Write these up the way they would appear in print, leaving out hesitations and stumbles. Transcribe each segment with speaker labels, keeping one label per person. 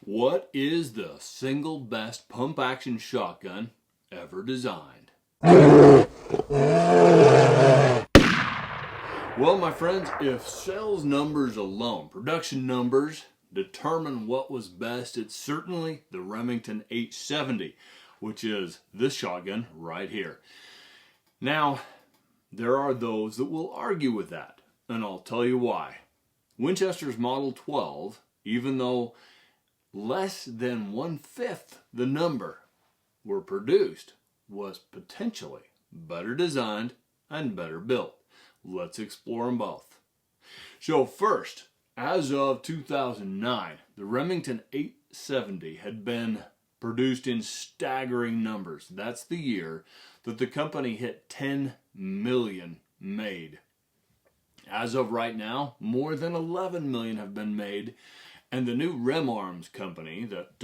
Speaker 1: What is the single best pump action shotgun ever designed? Well, my friends, if sales numbers alone, production numbers, determine what was best, it's certainly the Remington 870, which is this shotgun right here. Now, there are those that will argue with that, and I'll tell you why. Winchester's Model 12, even though less than 1/5 the number were produced, was potentially better designed and better built. Let's explore them both. So first, as of 2009, the Remington 870 had been produced in staggering numbers. That's the year that the company hit 10 million made. As of right now, more than 11 million have been made, and the new Rem Arms company that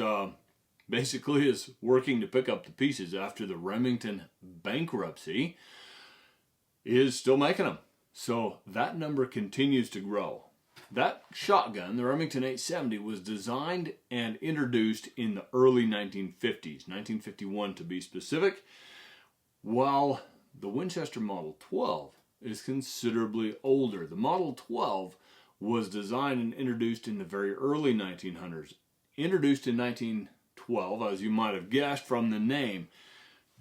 Speaker 1: basically is working to pick up the pieces after the Remington bankruptcy is still making them. So that number continues to grow. That shotgun, the Remington 870, was designed and introduced in the early 1950s, 1951 to be specific, while the Winchester Model 12 is considerably older. The Model 12 was designed and introduced in the very early 1900s. Introduced in 1912, as you might have guessed from the name,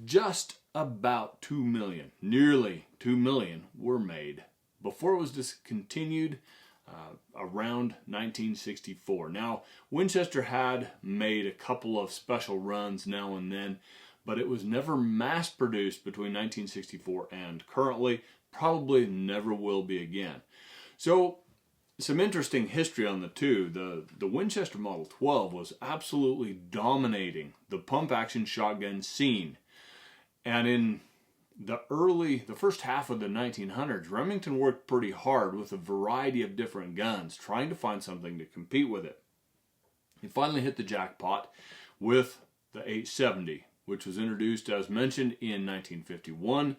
Speaker 1: just about 2 million, nearly 2 million were made before it was discontinued around 1964. Now, Winchester had made a couple of special runs now and then, but it was never mass produced between 1964 and currently, probably never will be again. So, some interesting history on the two. The Winchester Model 12 was absolutely dominating the pump action shotgun scene. And in the first half of the 1900s, Remington worked pretty hard with a variety of different guns, trying to find something to compete with it. He finally hit the jackpot with the 870, which was introduced, as mentioned, in 1951.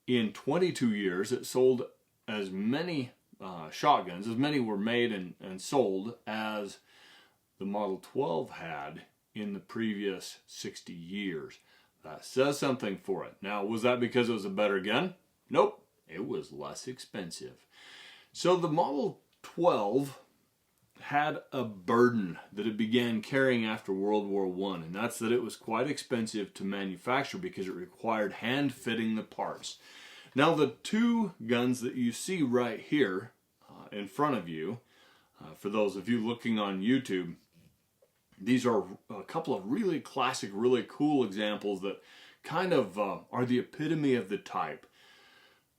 Speaker 1: In 22 years, it sold as many shotguns, as many were made and sold as the Model 12 had in the previous 60 years. That says something for it. Now, was that because it was a better gun? Nope, it was less expensive. So the Model 12 had a burden that it began carrying after World War I, and that's that it was quite expensive to manufacture because it required hand fitting the parts. Now, the two guns that you see right here in front of you, for those of you looking on YouTube, these are a couple of really classic, really cool examples that kind of are the epitome of the type.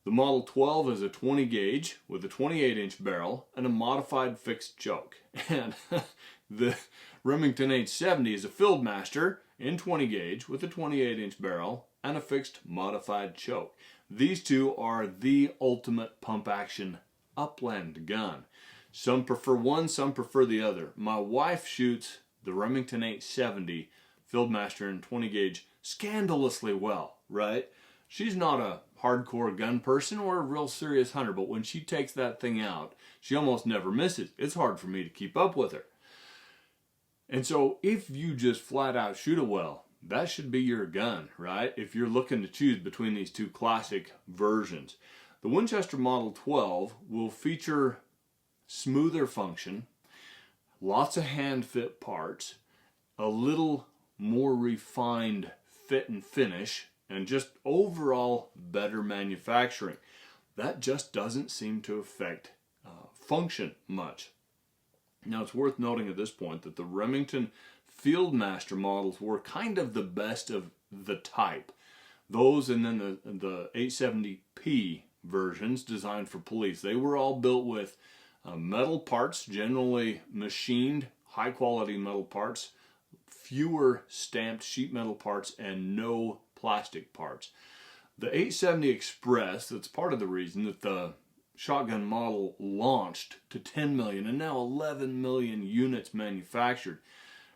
Speaker 1: The Model 12 is a 20 gauge with a 28-inch barrel and a modified fixed choke. And the Remington 870 is a Fieldmaster in 20 gauge with a 28-inch barrel and a fixed modified choke. These two are the ultimate pump action upland gun. Some prefer one, some prefer the other. My wife shoots the Remington 870 Fieldmaster in 20 gauge scandalously well, right? She's not a hardcore gun person or a real serious hunter, but when she takes that thing out, she almost never misses. It's hard for me to keep up with her. And so if you just flat out shoot it well, that should be your gun, right? If you're looking to choose between these two classic versions. The Winchester Model 12 will feature smoother function, lots of hand fit parts, a little more refined fit and finish, and just overall better manufacturing. That just doesn't seem to affect function much. Now, it's worth noting at this point that the Remington Fieldmaster models were kind of the best of the type. Those and then the 870p versions designed for police, they were all built with metal parts, generally machined, high quality metal parts, fewer stamped sheet metal parts, and no plastic parts. The 870 Express, that's part of the reason that the shotgun model launched to 10 million and now 11 million units manufactured,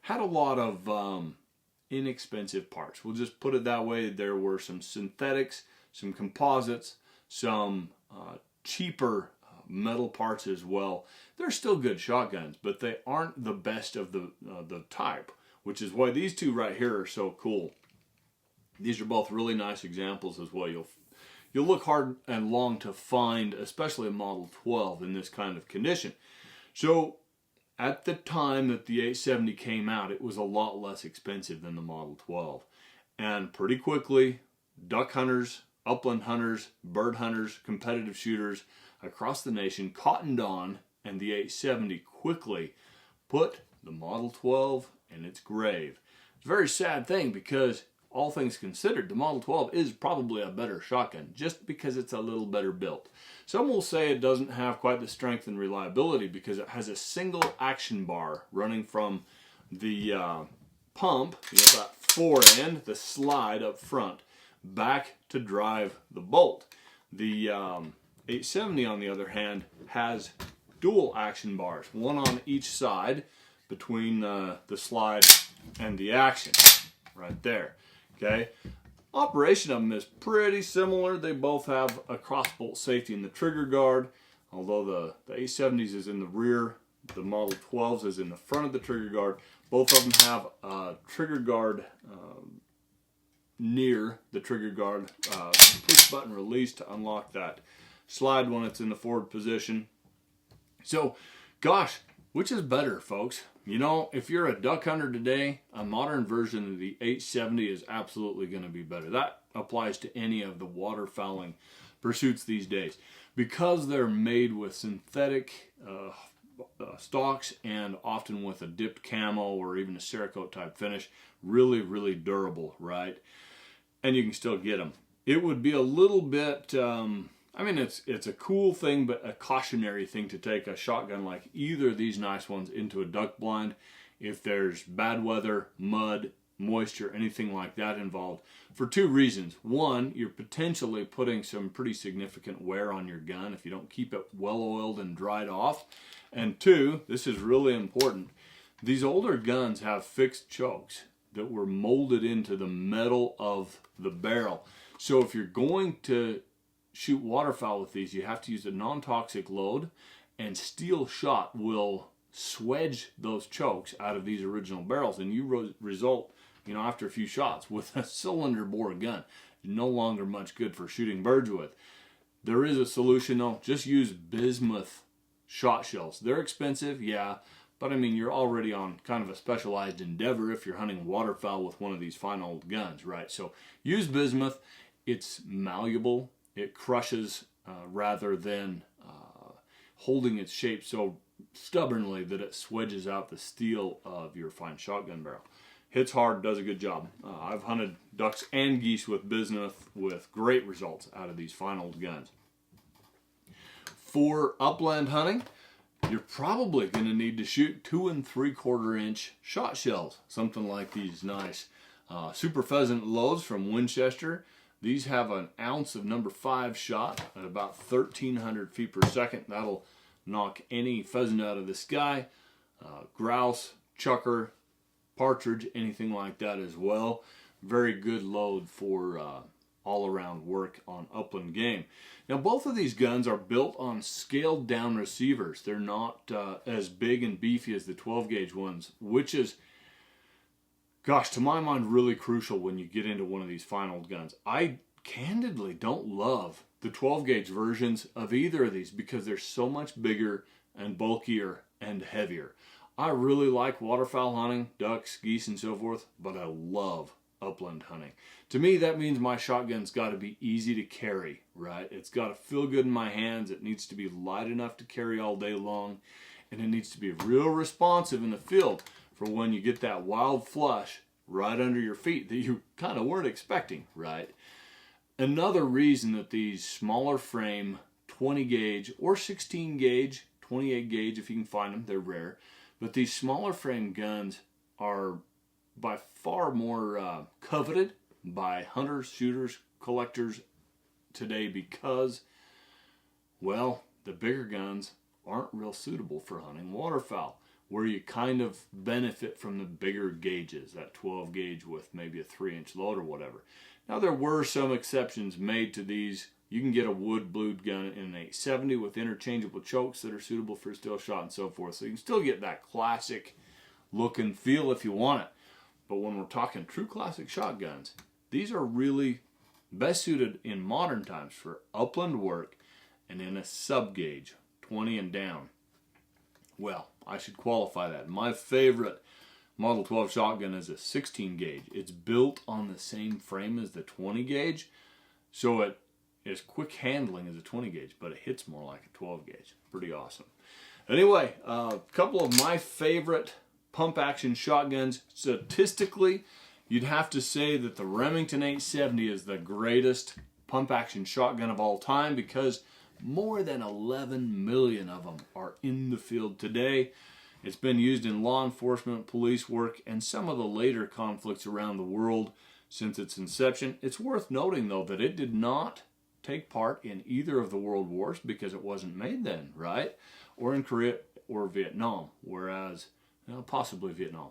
Speaker 1: had a lot of inexpensive parts. We'll just put it that way. There were some synthetics, some composites, some cheaper metal parts as well. They're still good shotguns, but they aren't the best of the type, which is why these two right here are so cool. These are both really nice examples as well. You'll look hard and long to find, especially a Model 12 in this kind of condition. So at the time that the 870 came out, it was a lot less expensive than the Model 12. And pretty quickly, duck hunters, upland hunters, bird hunters, competitive shooters across the nation cottoned on, and the 870 quickly put the Model 12 in its grave. It's a very sad thing because, all things considered, the Model 12 is probably a better shotgun just because it's a little better built. Some will say it doesn't have quite the strength and reliability because it has a single action bar running from the pump, that fore end, the slide up front, back to drive the bolt. The 870, on the other hand, has dual action bars, one on each side between the slide and the action, right there. Okay, operation of them is pretty similar. They both have a crossbolt safety in the trigger guard, although the 870s is in the rear, the Model 12s is in the front of the trigger guard. Both of them have a trigger guard near the trigger guard, push button release to unlock that slide when it's in the forward position. So, gosh, which is better, folks? You know, if you're a duck hunter today, a modern version of the 870 is absolutely going to be better. That applies to any of the waterfowling pursuits these days. Because they're made with synthetic stalks and often with a dipped camo or even a Cerakote type finish, really, really durable, right? And you can still get them. It would be a little bit... I mean, it's a cool thing, but a cautionary thing to take a shotgun like either of these nice ones into a duck blind if there's bad weather, mud, moisture, anything like that involved, for two reasons. One, you're potentially putting some pretty significant wear on your gun if you don't keep it well oiled and dried off. And two, this is really important, these older guns have fixed chokes that were molded into the metal of the barrel. So if you're going to shoot waterfowl with these, you have to use a non-toxic load, and steel shot will swedge those chokes out of these original barrels, and you result, after a few shots with a cylinder bore gun. No longer much good for shooting birds with. There is a solution though. Just use bismuth shot shells. They're expensive, yeah, but I mean, you're already on kind of a specialized endeavor if you're hunting waterfowl with one of these fine old guns, right? So use bismuth. It's malleable. It crushes rather than holding its shape so stubbornly that it swedges out the steel of your fine shotgun barrel. Hits hard, does a good job. I've hunted ducks and geese with bismuth with great results out of these fine old guns. For upland hunting, you're probably going to need to shoot 2 3/4 inch shot shells. Something like these nice Super Pheasant loads from Winchester. These have an ounce of number 5 shot at about 1,300 feet per second. That'll knock any pheasant out of the sky. Grouse, chukar, partridge, anything like that as well. Very good load for all-around work on upland game. Now, both of these guns are built on scaled down receivers. They're not as big and beefy as the 12 gauge ones, which is, gosh, to my mind, really crucial when you get into one of these fine old guns. I candidly don't love the 12 gauge versions of either of these because they're so much bigger and bulkier and heavier. I really like waterfowl hunting, ducks, geese, and so forth, but I love upland hunting. To me, that means my shotgun's got to be easy to carry, right? It's got to feel good in my hands. It needs to be light enough to carry all day long, and it needs to be real responsive in the field for when you get that wild flush right under your feet that you kind of weren't expecting, right? Another reason that these smaller frame 20 gauge or 16 gauge, 28 gauge if you can find them, they're rare, but these smaller frame guns are by far more coveted by hunters, shooters, collectors today because, well, the bigger guns aren't real suitable for hunting waterfowl, where you kind of benefit from the bigger gauges, that 12 gauge with maybe a 3-inch load or whatever. Now, there were some exceptions made to these You can get a wood-blued gun in an 870 with interchangeable chokes that are suitable for a still shot and so forth. So you can still get that classic look and feel if you want it. But when we're talking true classic shotguns, these are really best suited in modern times for upland work and in a sub-gauge, 20 and down. Well, I should qualify that. My favorite Model 12 shotgun is a 16 gauge. It's built on the same frame as the 20 gauge, so it is quick handling as a 20 gauge, but it hits more like a 12 gauge. Pretty awesome. Anyway, a couple of my favorite pump action shotguns. Statistically, you'd have to say that the Remington 870 is the greatest pump action shotgun of all time because more than 11 million of them are in the field today. It's been used in law enforcement, police work, and some of the later conflicts around the world since its inception. It's worth noting, though, that it did not take part in either of the world wars because it wasn't made then, right? Or in Korea or Vietnam, whereas, possibly Vietnam,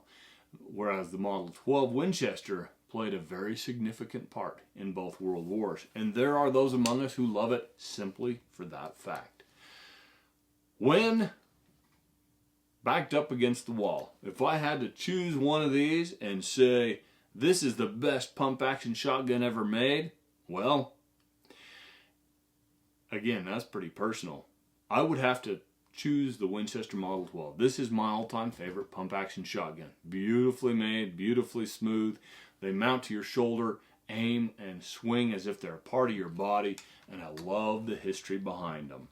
Speaker 1: whereas the Model 12 Winchester played a very significant part in both world wars. And there are those among us who love it simply for that fact. When backed up against the wall, if I had to choose one of these and say, this is the best pump action shotgun ever made, well, again, that's pretty personal. I would have to choose the Winchester Model 12. This is my all-time favorite pump action shotgun. Beautifully made, beautifully smooth. They mount to your shoulder, aim, and swing as if they're a part of your body, and I love the history behind them.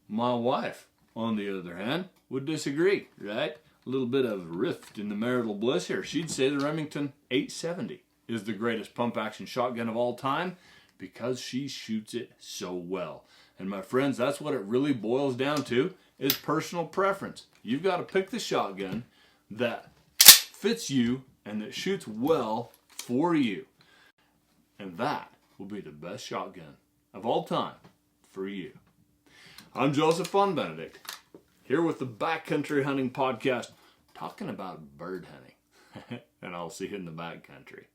Speaker 1: My wife, on the other hand, would disagree, right? A little bit of rift in the marital bliss here. She'd say the Remington 870 is the greatest pump action shotgun of all time because she shoots it so well. And my friends, that's what it really boils down to, is personal preference. You've got to pick the shotgun that fits you and that shoots well for you. And that will be the best shotgun of all time for you. I'm Joseph Von Benedict, here with the Backcountry Hunting Podcast, talking about bird hunting. And I'll see you in the backcountry.